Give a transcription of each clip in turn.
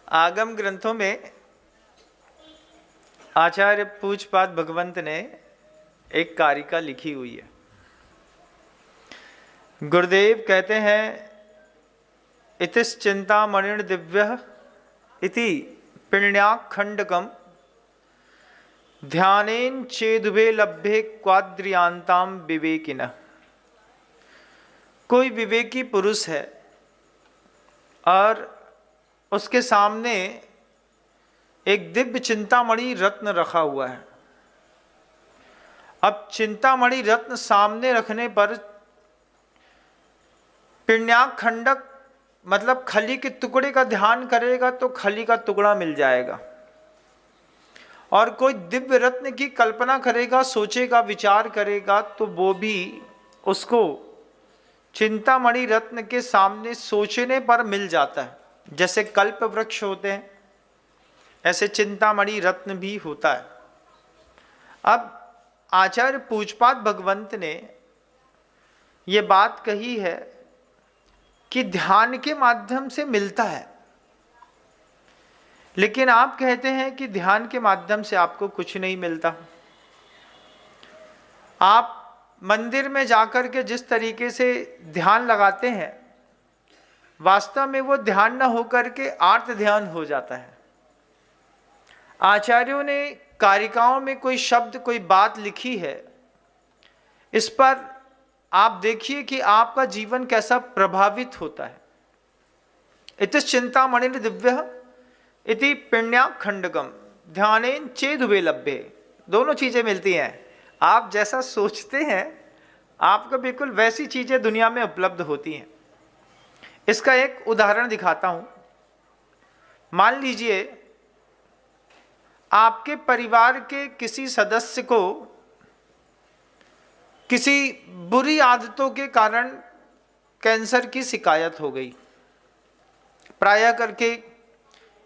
आगम ग्रंथों में आचार्य पूज्यपाद भगवंत ने एक कारिका लिखी हुई है। गुरुदेव कहते हैं इतिस चिंतामणिर् दिव्यः इति पिण्याखंडकम ध्यानेन चेदुभे लभ्ये क्वाद्रियांताम विवेकिनः। कोई विवेकी पुरुष है और उसके सामने एक दिव्य चिंतामणि रत्न रखा हुआ है। अब चिंतामणि रत्न सामने रखने पर पिण्याखंडक मतलब खली के टुकड़े का ध्यान करेगा तो खली का टुकड़ा मिल जाएगा, और कोई दिव्य रत्न की कल्पना करेगा, सोचेगा, विचार करेगा तो वो भी उसको चिंतामणि रत्न के सामने सोचने पर मिल जाता है। जैसे कल्प वृक्ष होते हैं ऐसे चिंतामणि रत्न भी होता है। अब आचार्य पूज्यपाद भगवंत ने ये बात कही है कि ध्यान के माध्यम से मिलता है, लेकिन आप कहते हैं कि ध्यान के माध्यम से आपको कुछ नहीं मिलता। आप मंदिर में जाकर के जिस तरीके से ध्यान लगाते हैं, वास्तव में वो ध्यान न होकर के आर्त ध्यान हो जाता है। आचार्यों ने कारिकाओं में कोई शब्द, कोई बात लिखी है, इस पर आप देखिए कि आपका जीवन कैसा प्रभावित होता है। इतिस चिंतामणि दिव्यः इति पिण्याखंडकम ध्यानेन चेदुभे लभ्ये। दोनों चीजें मिलती हैं। आप जैसा सोचते हैं आपको बिल्कुल वैसी चीजें दुनिया में उपलब्ध होती हैं। इसका एक उदाहरण दिखाता हूं। मान लीजिए आपके परिवार के किसी सदस्य को किसी बुरी आदतों के कारण कैंसर की शिकायत हो गई। प्रायः करके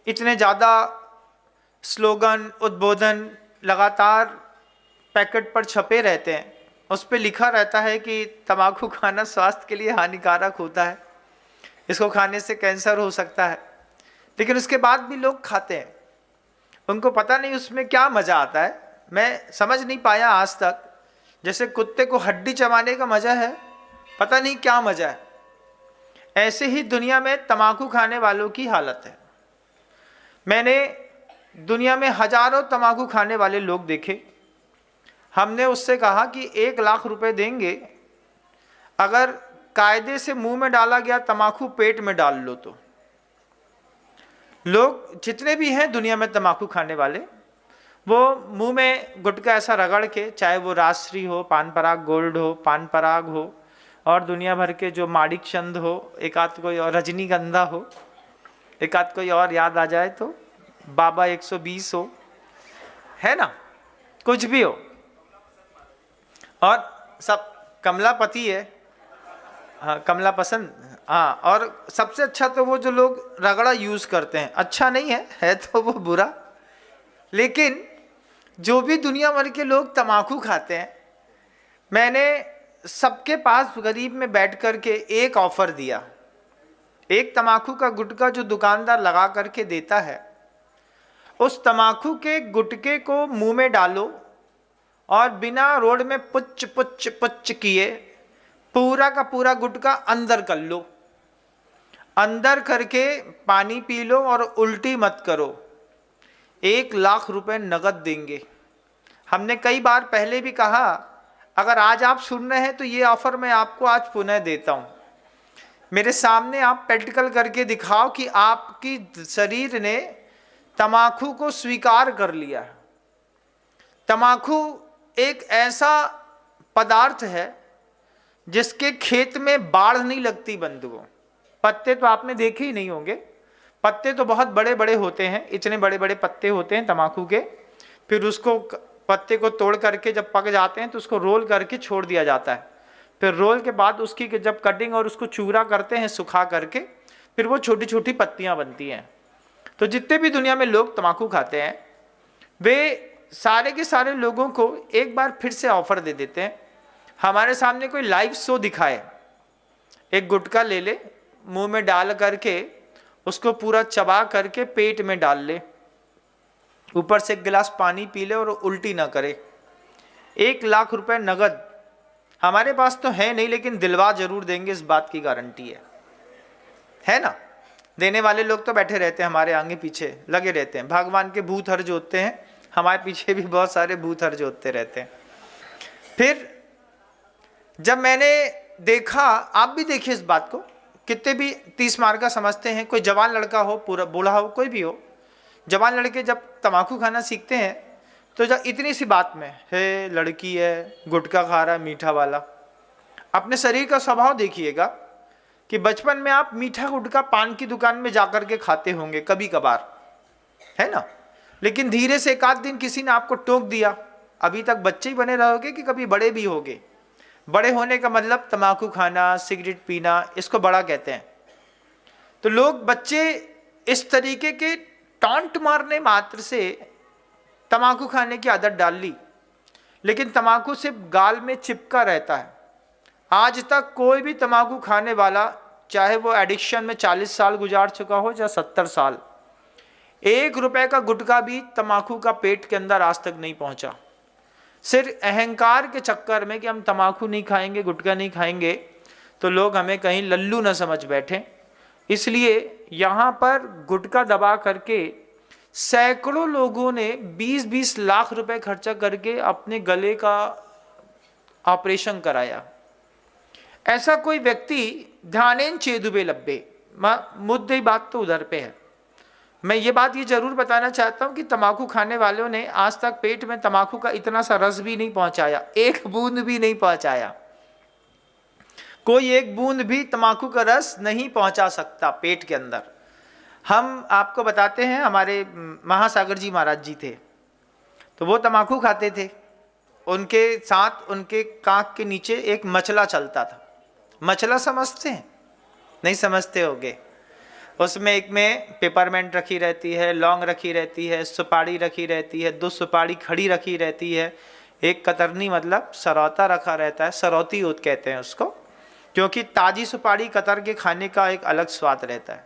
इतने ज़्यादा स्लोगन, उद्बोधन लगातार पैकेट पर छपे रहते हैं, उस पर लिखा रहता है कि तंबाकू खाना स्वास्थ्य के लिए हानिकारक होता है, इसको खाने से कैंसर हो सकता है। लेकिन उसके बाद भी लोग खाते हैं। उनको पता नहीं उसमें क्या मज़ा आता है। मैं समझ नहीं पाया आज तक। जैसे कुत्ते को हड्डी चबाने का मज़ा है, पता नहीं क्या मज़ा है। ऐसे ही दुनिया में तंबाकू खाने वालों की हालत है। मैंने दुनिया में हजारों तंबाकू खाने वाले लोग देखे। हमने उससे कहा कि 1 लाख रुपए देंगे, अगर कायदे से मुंह में डाला गया तंबाकू पेट में डाल लो तो। लोग जितने भी हैं दुनिया में तंबाकू खाने वाले, वो मुंह में गुटखा ऐसा रगड़ के, चाहे वो राजश्री हो, पान पराग गोल्ड हो, पान पराग हो, और दुनिया भर के जो माणिक चंद हो, एक आध कोई और रजनीगंधा हो, एक आध कोई और याद आ जाए तो बाबा 120 हो, है ना, कुछ भी हो, और सब कमलापति है, हाँ कमला पसंद, हाँ। और सबसे अच्छा तो वो जो लोग रगड़ा यूज करते हैं, अच्छा नहीं है तो वो बुरा। लेकिन जो भी दुनिया भर के लोग तंबाकू खाते हैं, मैंने सबके पास गरीब में बैठ कर के एक ऑफर दिया। एक तंबाकू का गुटखा जो दुकानदार लगा करके देता है, उस तंबाकू के गुटके को मुंह में डालो और बिना रोड में पुच्च पुच्च पुच्च किए पूरा का पूरा गुटखा अंदर कर लो। अंदर करके पानी पी लो और उल्टी मत करो। 1 लाख रुपए नगद देंगे। हमने कई बार पहले भी कहा, अगर आज आप सुन रहे हैं तो ये ऑफर मैं आपको आज पुनः देता हूं। मेरे सामने आप प्रैक्टिकल करके दिखाओ कि आपकी शरीर ने तंबाकू को स्वीकार कर लिया। तंबाकू एक ऐसा पदार्थ है जिसके खेत में बाढ़ नहीं लगती बंधुओं। पत्ते तो आपने देखे ही नहीं होंगे। पत्ते तो बहुत बड़े बड़े होते हैं, इतने बड़े बड़े पत्ते होते हैं तंबाकू के। फिर उसको पत्ते को तोड़ करके जब पक जाते हैं तो उसको रोल करके छोड़ दिया जाता है। फिर रोल के बाद उसकी जब कटिंग और उसको चूरा करते हैं सुखा करके, फिर वो छोटी छोटी पत्तियां बनती हैं। तो जितने भी दुनिया में लोग तंबाकू खाते हैं, वे सारे के सारे लोगों को एक बार फिर से ऑफर दे देते हैं। हमारे सामने कोई लाइव शो दिखाए, एक गुटखा ले ले, मुंह में डाल करके उसको पूरा चबा करके पेट में डाल ले, ऊपर से 1 गिलास पानी पी ले और उल्टी ना करे। 1 लाख रुपए नगद हमारे पास तो है नहीं, लेकिन दिलवा जरूर देंगे, इस बात की गारंटी है ना। देने वाले लोग तो बैठे रहते हैं हमारे आगे पीछे लगे रहते हैं, भगवान के भूत हर्ज होते हैं, हमारे पीछे भी बहुत सारे भूत हर्ज होते रहते हैं। फिर जब मैंने देखा, आप भी देखिए इस बात को, कितने भी 30 मार का समझते हैं, कोई जवान लड़का हो, पूरा बूढ़ा हो, कोई भी हो, जवान लड़के जब तम्बाकू खाना सीखते हैं तो जब इतनी सी बात में है, लड़की है, गुटखा खा रहा है मीठा वाला, अपने शरीर का स्वभाव देखिएगा कि बचपन में आप मीठा गुटखा पान की दुकान में जाकर के खाते होंगे कभी कभार, है ना, लेकिन धीरे से 1 आध दिन किसी ने आपको टोक दिया, अभी तक बच्चे ही बने रहोगे कि कभी बड़े भी होगे। बड़े होने का मतलब तम्बाकू खाना, सिगरेट पीना, इसको बड़ा कहते हैं। तो लोग, बच्चे इस तरीके के टांट मारने मात्र से तम्बाकू खाने की आदत डाल ली, लेकिन तम्बाकू सिर्फ गाल में चिपका रहता है। आज तक कोई भी तम्बाकू खाने वाला, चाहे वो एडिक्शन में 40 साल गुजार चुका हो या 70 साल, 1 रुपए का गुटखा भी तम्बाकू का पेट के अंदर आज तक नहीं पहुंचा। सिर्फ अहंकार के चक्कर में कि हम तम्बाकू नहीं खाएंगे, गुटखा नहीं खाएंगे, तो लोग हमें कहीं लल्लू न समझ बैठे। इसलिए यहाँ पर गुटखा दबा करके सैकड़ों लोगों ने 20-20 लाख रुपए खर्चा करके अपने गले का ऑपरेशन कराया। ऐसा कोई व्यक्ति, ध्यानेन चेदुबे लब्बे, मुद्दे बात तो उधर पे है। मैं ये बात ये जरूर बताना चाहता हूँ कि तम्बाकू खाने वालों ने आज तक पेट में तम्बाकू का इतना सा रस भी नहीं पहुंचाया, 1 बूंद भी नहीं पहुंचाया। कोई 1 बूंद भी तम्बाकू का रस नहीं पहुंचा सकता पेट के अंदर। हम आपको बताते हैं, हमारे महासागर जी महाराज जी थे, तो वो तम्बाकू खाते थे, उनके साथ उनके कांख के नीचे एक मचला चलता था। मचला समझते हैं? नहीं समझते होगे। उसमें एक में पेपरमेंट रखी रहती है, लौंग रखी रहती है, सुपारी रखी रहती है, 2 सुपारी खड़ी रखी रहती है, एक कतरनी मतलब सरौता रखा रहता है, सरौती ऊद कहते हैं उसको, क्योंकि ताजी सुपारी कतर के खाने का एक अलग स्वाद रहता है,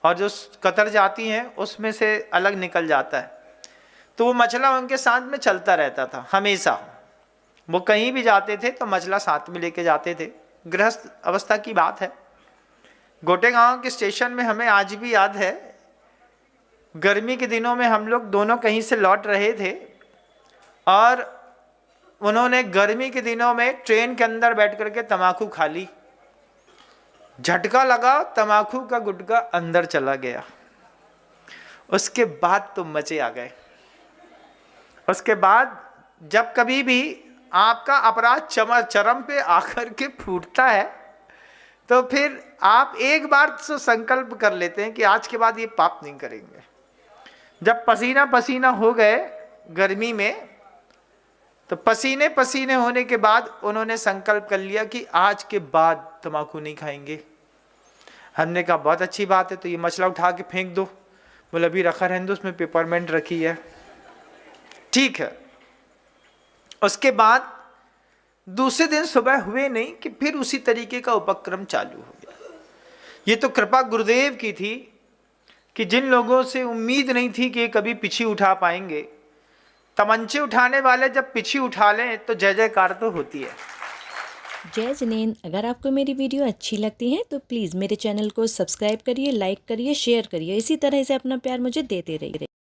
और जो कतर जाती हैं उसमें से अलग निकल जाता है। तो वो मचला उनके साथ में चलता रहता था हमेशा। वो कहीं भी जाते थे तो मचला साथ में लेके जाते थे। गृहस्थ अवस्था की बात है। गोटेगांव के स्टेशन में हमें आज भी याद है, गर्मी के दिनों में हम लोग दोनों कहीं से लौट रहे थे और उन्होंने गर्मी के दिनों में ट्रेन के अंदर बैठ करके तम्बाकू खा ली। झटका लगा, तम्बाकू का गुटखा अंदर चला गया। उसके बाद तो मजे आ गए। उसके बाद जब कभी भी आपका अपराध चरम पे आकर के फूटता है तो फिर आप एक बार तो संकल्प कर लेते हैं कि आज के बाद ये पाप नहीं करेंगे। जब पसीना पसीना हो गए गर्मी में, तो पसीने पसीने होने के बाद उन्होंने संकल्प कर लिया कि आज के बाद तम्बाकू नहीं खाएंगे। हमने कहा बहुत अच्छी बात है, तो ये मसला उठा के फेंक दो। बोले अभी रखा रहने दो, उसमें पेपरमेंट रखी है। ठीक है। उसके बाद दूसरे दिन सुबह हुए नहीं कि फिर उसी तरीके का उपक्रम चालू हो गया। ये तो कृपा गुरुदेव की थी कि जिन लोगों से उम्मीद नहीं थी कि ये कभी पिछी उठा पाएंगे, तमंचे उठाने वाले जब पिछी उठा लें तो जय जयकार तो होती है। जय जिनेंद्र, अगर आपको मेरी वीडियो अच्छी लगती है तो प्लीज़ मेरे चैनल को सब्सक्राइब करिए, लाइक करिए, शेयर करिए। इसी तरह से अपना प्यार मुझे देते रहिए।